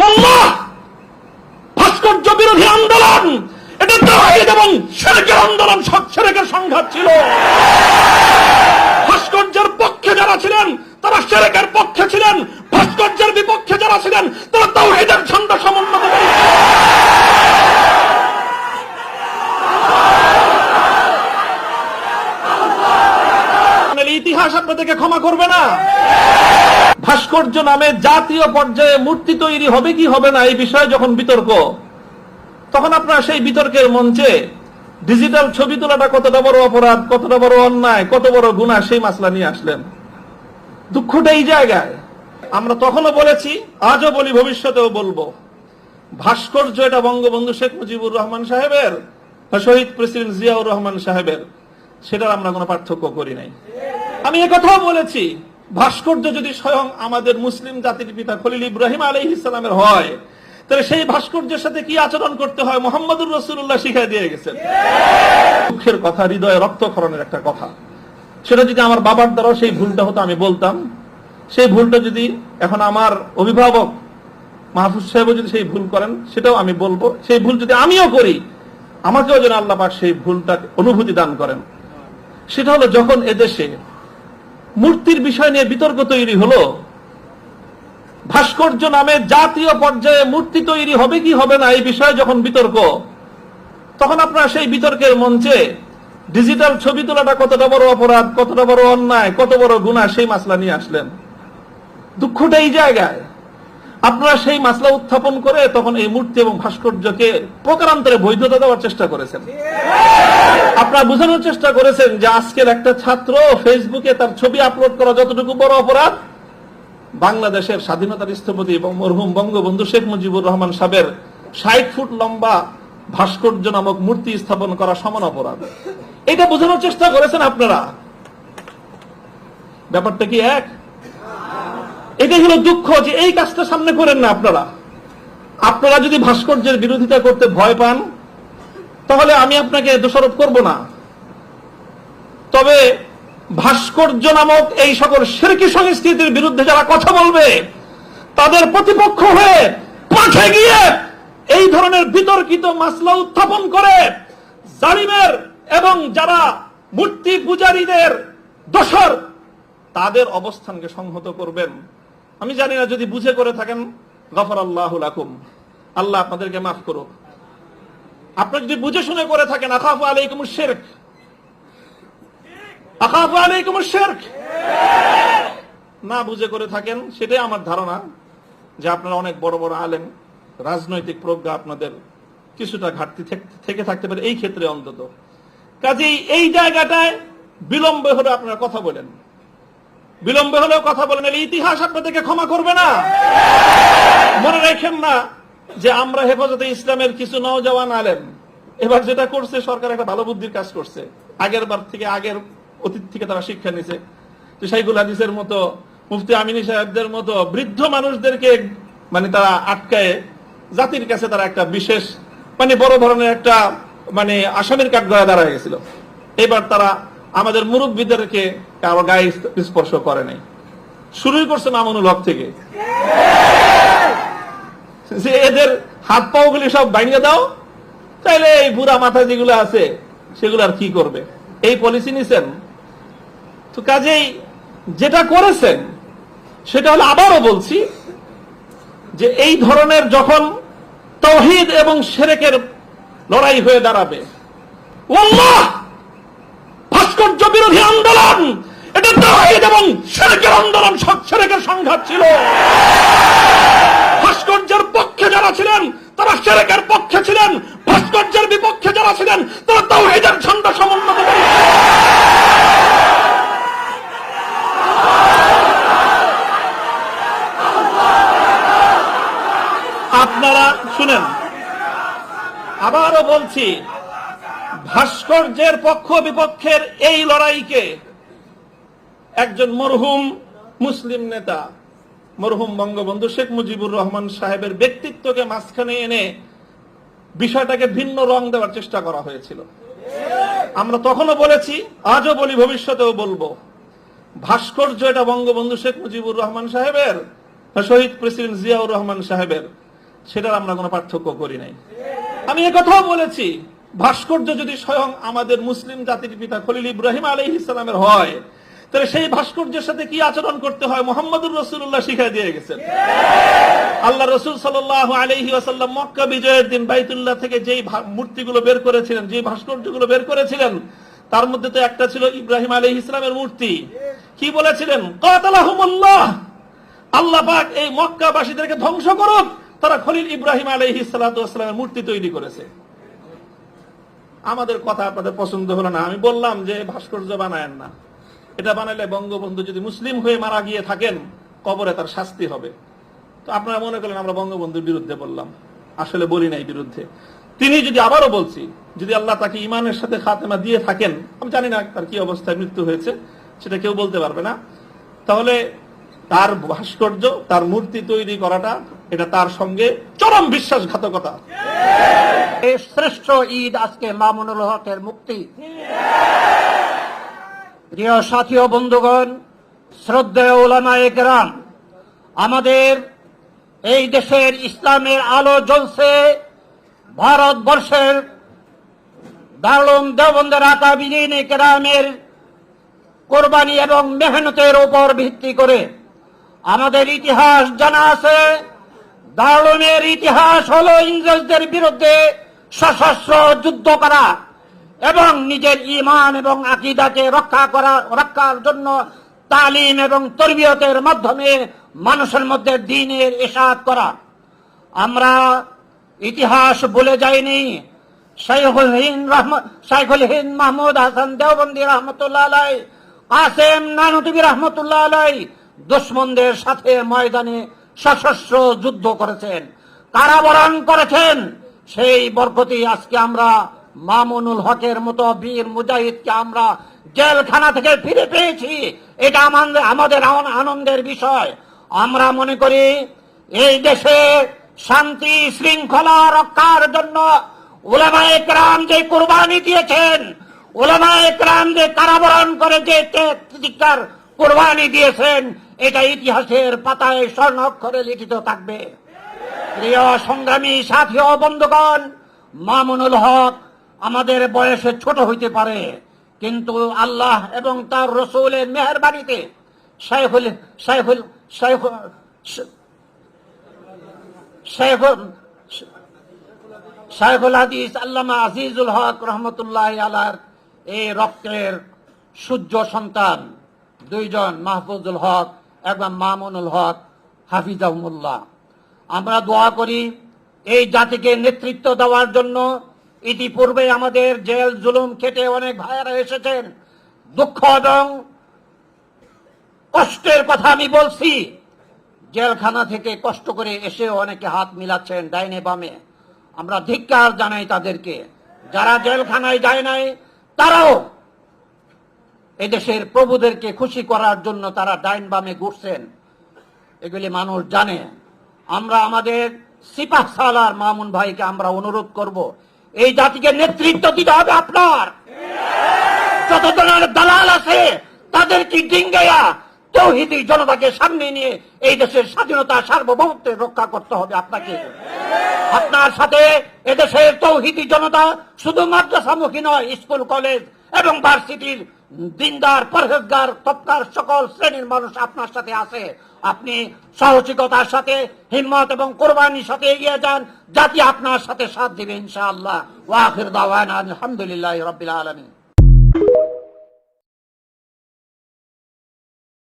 আল্লাহ, ভাস্কর্য বিরোধী আন্দোলন এটা তাওহীদ এবং শিরকের আন্দোলন, শিরকের সংঘাত ছিল। ভাস্কর্যের পক্ষে যারা ছিলেন তারা শিরকের পক্ষে ছিলেন, ভাস্কর্যের বিপক্ষে যারা ছিলেন তারা তাওহীদের ঝান্ডা সমুন্নত করেছেন। ইতিহাস আপনাদেরকে ক্ষমা করবে না। ভাস্কর্য নামে জাতীয় পর্যায়ে মূর্তি তৈরি হবে কি হবে না এই বিষয়ে যখন বিতর্ক, তখন আপনারা সেই বিতর্কের মঞ্চে ডিজিটাল ছবি তোলাটা কতটা বড় অপরাধ, কতটা বড় অন্যায়, কত বড় গুনাহ সেই মাসলা নিয়ে আসলেন। দুঃখটা এই জায়গায়। আমরা তখনও বলেছি, আজও বলি, ভবিষ্যতেও বলবো, ভাস্কর্য এটা বঙ্গবন্ধু শেখ মুজিবুর রহমান সাহেবের, শহীদ প্রেসিডেন্ট জিয়াউর রহমান সাহেবের, সেটার আমরা কোনো পার্থক্য করি নাই। আমি একথাও বলেছি, ভাস্কর্য যদি স্বয়ং আমাদের মুসলিম জাতির পিতা খলিল ইব্রাহিম আলাইহিস সালামের হয়, তাহলে সেই ভাস্কর্যের সাথে কি আচরণ করতে হয় মুহাম্মদুর রাসূলুল্লাহ শিখিয়ে দিয়ে গেছেন। দুঃখের কথা, হৃদয়ে রক্তক্ষরণের একটা কথা। সেটা যদি আমার বাবার দ্বারা সেই ভুলটা হতো আমি বলতাম, সেই ভুলটা যদি এখন আমার অভিভাবক মাহফুজ সাহেবও যদি সেই ভুল করেন সেটাও আমি বলবো। সেই ভুল যদি আমিও করি, আমাকেও যেন আল্লাহ পাক সেই ভুলটা অনুভূতি দান করেন। সেটা হলো যখন এদেশে মূর্তির বিষয় নিয়ে বিতর্ক তৈরি হলো, ভাস্কর্য নামে জাতীয় পর্যায়ে মূর্তি তৈরি হবে কি হবে না এই বিষয়ে যখন বিতর্ক, তখন আপনারা সেই বিতর্কের মঞ্চে ডিজিটাল ছবি তোলাটা কতটা বড় অপরাধ, কতটা বড় অন্যায়, কত বড় গুনাহ সেই মাসলা নিয়ে আসলেন। দুঃখটা এই জায়গায়। আপনারা সেই মাসলা উত্থাপন করে তখন এই মূর্তি এবং ভাস্কর্যকে প্রকারান্তরে বৈধতা দেওয়ার চেষ্টা করেছেন। আপনারা বোঝানোর চেষ্টা করেছেন যে আজকের একটা ছাত্র ফেসবুকে তার ছবি আপলোড করা যতটুকু বড় অপরাধ, বাংলাদেশের স্বাধীনতার স্থপতি এবং মরহুম বঙ্গবন্ধু শেখ মুজিবুর রহমান সাহেবের ৬০ ফুট লম্বা ভাস্কর্য নামক মূর্তি স্থাপন করা সমান অপরাধ। এটা বোঝানোর চেষ্টা করেছেন আপনারা। ব্যাপারটা কি এক? এটাই হলো দুঃখ যে এই কাজটা সামনে করেন না আপনারা। আপনারা যদি ভাস্কর্যের বিরোধিতা করতে ভয় পান, তাহলে আমি আপনাকে দোষারোপ করব না। তবে ভাস্কর্য নামক এই সকল শিরকি সংস্কৃতির বিরুদ্ধে যারা কথা বলবে, তাদের প্রতিপক্ষ হয়ে মাঠে গিয়ে এই ধরনের বিতর্কিত মাসলা উত্থাপন করে জালিমের এবং যারা মূর্তি পূজারীদের দোসর, তাদের অবস্থানকে সংহত করবেন। আমি জানি না, যদি বুঝে করে থাকেন, গফরাল্লাহু লাকুম, আল্লাহ আপনাদেরকে মাফ করুক। আপনি যদি বুঝে শুনে করে থাকেন, আখাফু আলাইকুমুশ শিরক, আখাফু আলাইকুমুশ শিরক, না বুঝে করে থাকেন, সেটাই আমার ধারণা যে আপনারা অনেক বড় বড় আলেম, রাজনৈতিক প্রজ্ঞা আপনাদের কিছুটা ঘাটতি থেকে থাকতে পারে এই ক্ষেত্রে অন্তত। কাজেই এই জায়গাটায় বিলম্ব হলে আপনারা কথা বলেন, বিলম্ব হলেও কথা বলেন, ইতিহাস আপনাদেরকে ক্ষমা করবে না। মনে রাখেন না যে আমরা হেফাজতে ইসলামের কিছু নওজওয়ান আলেম এবার যেটা করছে, সরকার একটা ভালো বুদ্ধির কাজ করছে। আগের বার থেকে, আগের অতীত থেকে তারা শিক্ষা নিছে। তো শাইখুল হাদিসের মতো, মুফতি আমিনী সাহেবদের মতো বৃদ্ধ মানুষদেরকে তারা আটকায় জাতির কাছে তারা একটা বিশেষ বড় ধরনের একটা আসামির কাঠগড়ায় দাঁড়ায় গেছিল। এবার তারা আমাদের মুরব্বীদেরকে কারো গায়ে স্পর্শ করে নাই। শুরুই করছে মামুনুল হক থেকে, যে এদের হাত পাও গুলি সব ভাঙিয়ে দাও, তাইলে এই বুড়া মাথা যেগুলো আছে সেগুলো আর কি করবে, এই পলিসি নিছেন। তো কাজেই যেটা করেছেন সেটা হলো, আবারও বলছি, যে এই ধরনের যখন তাওহীদ এবং শিরকের লড়াই হয়ে দাঁড়াবে, আল্লাহ, ভাস্কর্য বিরোধী আন্দোলন এটা তাওহীদ এবং শিরকের আন্দোলন, শিরকের সংঘাত ছিল। ভাস্কর্যের পক্ষে যারা ছিলেন তারা শিরকের পক্ষে ছিলেন, ভাস্কর্যের বিপক্ষে যারা ছিলেন তারা তাওহীদের ঝান্ডা সমুন্নত করেছেন। আপনারা শুনেন, আবারও বলছি, ভাস্কর্যের পক্ষ বিপক্ষের এই লড়াইকে একজন মরহুম মুসলিম নেতা, মরহুম বঙ্গবন্ধু শেখ মুজিবুর রহমান সাহেবের ব্যক্তিত্বকে মাঝখানে এনে বিষয়টাকে ভিন্ন রং দেওয়ার চেষ্টা করা হয়েছিল। আমরা তখনও বলেছি, আজও বলি, ভবিষ্যতেও বলবো, ভাস্কর্য এটা বঙ্গবন্ধু শেখ মুজিবুর রহমান সাহেবের, শহীদ প্রেসিডেন্ট জিয়াউর রহমান সাহেবের, সেটার আমরা কোনো পার্থক্য করি নাই। আমি একথাও বলেছি, ভাস্কর্য যদি স্বয়ং আমাদের মুসলিম জাতির পিতা খলিল ইব্রাহিম আলাইহিস সালামের হয়, তাহলে সেই ভাস্কর্যের সাথে কি আচরণ করতে হয় মুহাম্মদুর রাসূলুল্লাহ শিখিয়ে দিয়ে গেছেন। আল্লাহ রাসূল সাল্লাল্লাহু আলাইহি ওয়াসাল্লাম মক্কা বিজয়ের দিন বাইতুল্লাহ থেকে যেই মূর্তিগুলো বের করেছিলেন, যে ভাস্কর্যগুলো বের করেছিলেন, তার মধ্যে তো একটা ছিল ইব্রাহিম আলাইহিস সালামের মূর্তি। কি বলেছিলেন? কাতালাহুমুল্লাহ, আল্লাহ পাক এই মক্কাবাসীদেরকে ধ্বংস করুক, তারা খলিল ইব্রাহিম আলাইহিস সালাতু ওয়াস সালামের মূর্তি তৈরি করেছে। আমাদের কথা আপনাদের পছন্দ হলো না, আমি বললাম যে ভাস্কর্য বানায়েন না, এটা বানাইলে বঙ্গবন্ধু যদি মুসলিম হয়ে মারা গিয়ে থাকেন কবরে তার শাস্তি হবে। তো আপনারা মনে করলেন আমরা বঙ্গবন্ধুর বিরুদ্ধে বললাম, আসলে বলি নাই বিরুদ্ধে। তিনি যদি, আবারও বলছি, যদি আল্লাহ তাকে ইমানের সাথে খাতেমা দিয়ে থাকেন, আমি জানি না তার কি অবস্থায় মৃত্যু হয়েছে, সেটা কেউ বলতে পারবে না, তাহলে তার ভাস্কর্য, তার মূর্তি তৈরি করাটা এটা তার সঙ্গে চরম বিশ্বাসঘাতকতা। শ্রেষ্ঠ ঈদ আজকে মামুনুল হকের মুক্তি। প্রিয় সাথী ও বন্ধুগণ, শ্রদ্ধেয় উলামায়ে কেরাম, আমাদের এই দেশের ইসলামের আলো জ্বলছে ভারতবর্ষের দারুল দেওবন্দের আকাবিরিন কেরামের কোরবানি এবং মেহনতের উপর ভিত্তি করে। আমাদের ইতিহাস জানা আছে, দারুলের ইতিহাস হলো ইংরেজদের বিরুদ্ধে সশস্ত্র যুদ্ধ করা এবং নিজের ঈমান এবং আকীদাকে রক্ষার জন্য তালিম এবং তরবিয়তের মাধ্যমে মানুষের মধ্যে দ্বীনের ইরশাদ করা। আমরা ইতিহাস ভুলে যাইনি। শাইখুল হিন্দ মাহমুদ হাসান দেওবন্দি রহমতুল্লাহ আলাইহি, কাসেম নানুতুবি রহমতুল্লাহ আলাইহি দুশমনদের সাথে ময়দানে সশস্ত্র যুদ্ধ করেছেন, কারাবরণ করেছেন। সেই বরকতি আজকে আমরা মামুনুল হকের মতো বীর মুজাহিদকে আমরা জেলখানা থেকে ফিরে পেয়েছি। এটা আমাদের আনন্দের বিষয়। আমরা মনে করি এই দেশে শান্তি শৃঙ্খলা রক্ষার জন্য উলামায়ে কেরাম যে কুরবানি দিয়েছেন, উলামায়ে কেরাম যে কারাবরণ করে যে প্রতিকার কুরবানি দিয়েছেন, এটা ইতিহাসের পাতায় স্বর্ণ অক্ষরে লিখিত থাকবে। প্রিয় সংগ্রামী সাথী ও বন্ধুগণ, মামুনুল হক আমাদের বয়সে ছোট হইতে পারে, কিন্তু আল্লাহ এবং তার রসুলের মেহেরবানিতে শাইখুল হাদিস আল্লামা আজিজুল হক রহমতুল্লাহ আলাইহির এই রক্তের সূর্য সন্তান দুইজন, মাহফুজুল হক এবং মামুনুল হক হাফিজাহুমুল্লাহ। আমরা দোয়া করি এই জাতিকে নেতৃত্ব দেওয়ার জন্য। ইতিপূর্বে আমাদের জেল জুলুম খেটে অনেক ভাইয়েরা এসেছেন, দুঃখ এবং কষ্টের কথা আমি বলছি। জেলখানা থেকে কষ্ট করে এসে অনেকে হাত মিলাচ্ছেন ডাইনে বামে, আমরা ধিক্কার জানাই তাদেরকে। যারা জেলখানায় যায় নাই তারাও এদেশের প্রভুদেরকে খুশি করার জন্য তারা ডাইন বামে ঘুরছেন, এগুলি মানুষ জানে। আমরা আমাদের সিপাহ সালার মামুন ভাইকে আমরা অনুরোধ করব, এই জাতিকে নেতৃত্ব দিতে হবে আপনার। যত ধরনের দালাল আছে তাদেরকে ডিঙ্গাইয়া তৌহিদি জনতাকে সামনে নিয়ে এই দেশের স্বাধীনতা সার্বভৌমত্বের রক্ষা করতে হবে আপনাকে। আপনার সাথে এদেশের তৌহিদি জনতা শুধু মাদ্রাসামুখী নয়, স্কুল কলেজ এবং ভার্সিটির দিনদার পরহেজগার তবকার সকল শ্রেণীর মানুষ আপনার সাথে আছে। আপনি সাহসিকতার সাথে, হিম্মত এবং কোরবানির সাথে এগিয়ে যান, জাতি আপনার সাথে সাথ দিবে ইনশাআল্লাহ। ওয়া আখির দাওয়ানা আলহামদুলিল্লাহি রাব্বিল আলামিন।